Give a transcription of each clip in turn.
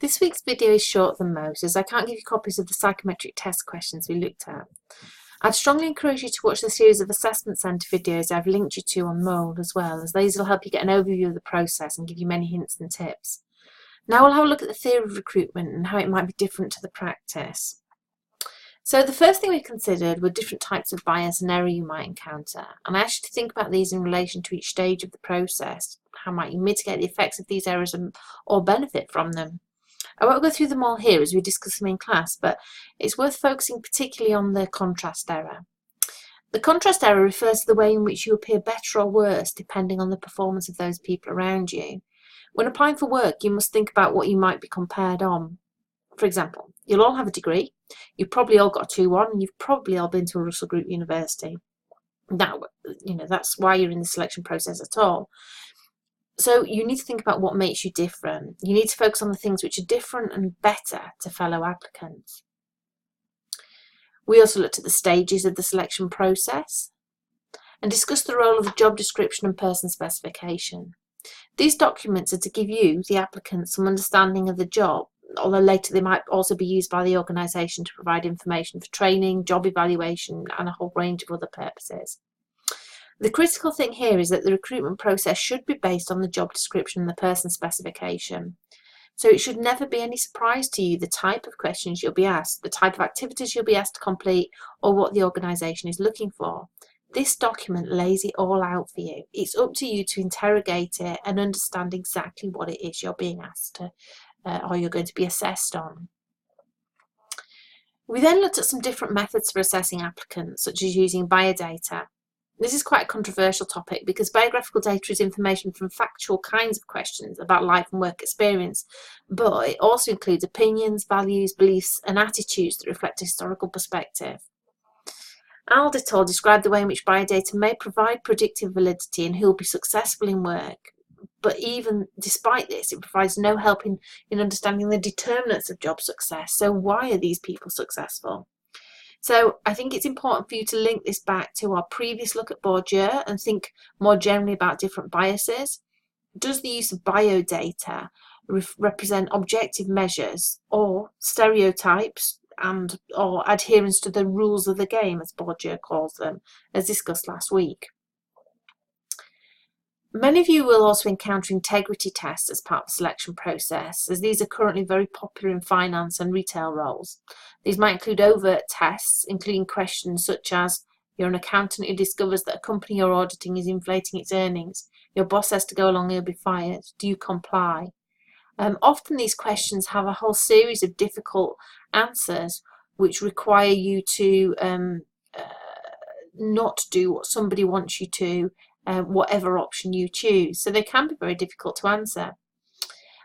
This week's video is shorter than most, as I can't give you copies of the psychometric test questions we looked at. I'd strongly encourage you to watch the series of assessment centre videos I've linked you to on mould as well, as these will help you get an overview of the process and give you many hints and tips. Now we'll have a look at the theory of recruitment and how it might be different to the practice. So the first thing we considered were different types of bias and error you might encounter, and I asked you to think about these in relation to each stage of the process. How might you mitigate the effects of these errors or benefit from them? I won't go through them all here as we discuss them in class, but it's worth focusing particularly on the contrast error. The contrast error refers to the way in which you appear better or worse depending on the performance of those people around you. When applying for work, you must think about what you might be compared on. For example, you'll all have a degree, you've probably all got a 2-1, and you've probably all been to a Russell Group university. That's why you're in the selection process at all. So you need to think about what makes you different. You need to focus on the things which are different and better to fellow applicants. We also looked at the stages of the selection process and discussed the role of the job description and person specification. These documents are to give you, the applicant, some understanding of the job, although later they might also be used by the organisation to provide information for training, job evaluation and a whole range of other purposes. The critical thing here is that the recruitment process should be based on the job description and the person specification. So it should never be any surprise to you the type of questions you'll be asked, the type of activities you'll be asked to complete, or what the organisation is looking for. This document lays it all out for you. It's up to you to interrogate it and understand exactly what it is you're being asked to, or you're going to be assessed on. We then looked at some different methods for assessing applicants, such as using biodata. This is quite a controversial topic because biographical data is information from factual kinds of questions about life and work experience, but it also includes opinions, values, beliefs and attitudes that reflect a historical perspective. Alditor described the way in which biodata may provide predictive validity in who will be successful in work, but even despite this, it provides no help in understanding the determinants of job success. So why are these people successful? So I think it's important for you to link this back to our previous look at Bourdieu and think more generally about different biases. Does the use of biodata represent objective measures or stereotypes or adherence to the rules of the game, as Bourdieu calls them, as discussed last week? Many of you will also encounter integrity tests as part of the selection process, as these are currently very popular in finance and retail roles. These might include overt tests, including questions such as, you're an accountant who discovers that a company you're auditing is inflating its earnings. Your boss says to go along, you'll be fired. Do you comply? Often these questions have a whole series of difficult answers which require you to not do what somebody wants you to, whatever option you choose. So they can be very difficult to answer.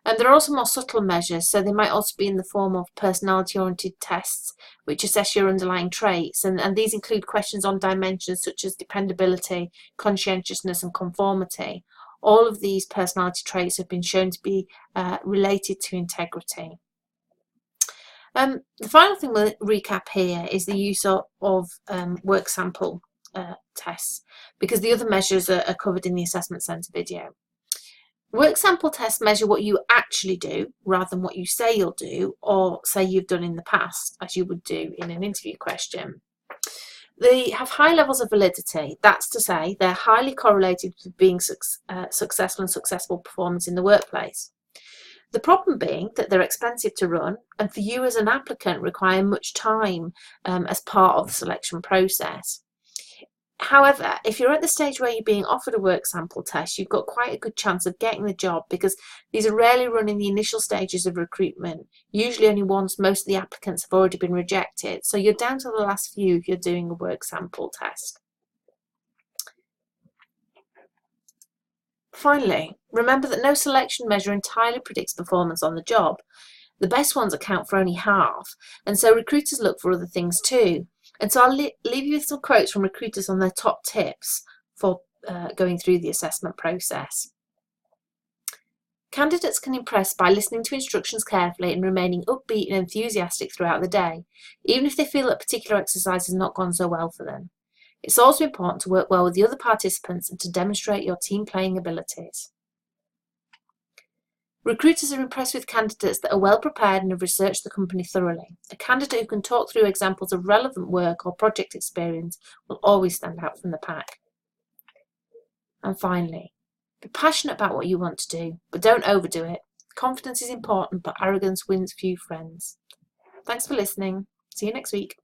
And there are also more subtle measures, so they might also be in the form of personality-oriented tests which assess your underlying traits, and these include questions on dimensions such as dependability, conscientiousness and conformity. All of these personality traits have been shown to be related to integrity. The final thing we'll recap here is the use of work sample tests, because the other measures are covered in the assessment centre video. Work sample tests measure what you actually do rather than what you say you'll do or say you've done in the past, as you would do in an interview question. They have high levels of validity. That's to say, they're highly correlated with being successful and successful performance in the workplace. The problem being that they're expensive to run and for you as an applicant require much time as part of the selection process. However, if you're at the stage where you're being offered a work sample test, you've got quite a good chance of getting the job because these are rarely run in the initial stages of recruitment, usually only once most of the applicants have already been rejected. So you're down to the last few if you're doing a work sample test. Finally, remember that no selection measure entirely predicts performance on the job. The best ones account for only half, and so recruiters look for other things too. And so I'll leave you with some quotes from recruiters on their top tips for going through the assessment process. Candidates can impress by listening to instructions carefully and remaining upbeat and enthusiastic throughout the day, even if they feel that a particular exercise has not gone so well for them. It's also important to work well with the other participants and to demonstrate your team playing abilities. Recruiters are impressed with candidates that are well prepared and have researched the company thoroughly. A candidate who can talk through examples of relevant work or project experience will always stand out from the pack. And finally, be passionate about what you want to do, but don't overdo it. Confidence is important, but arrogance wins few friends. Thanks for listening. See you next week.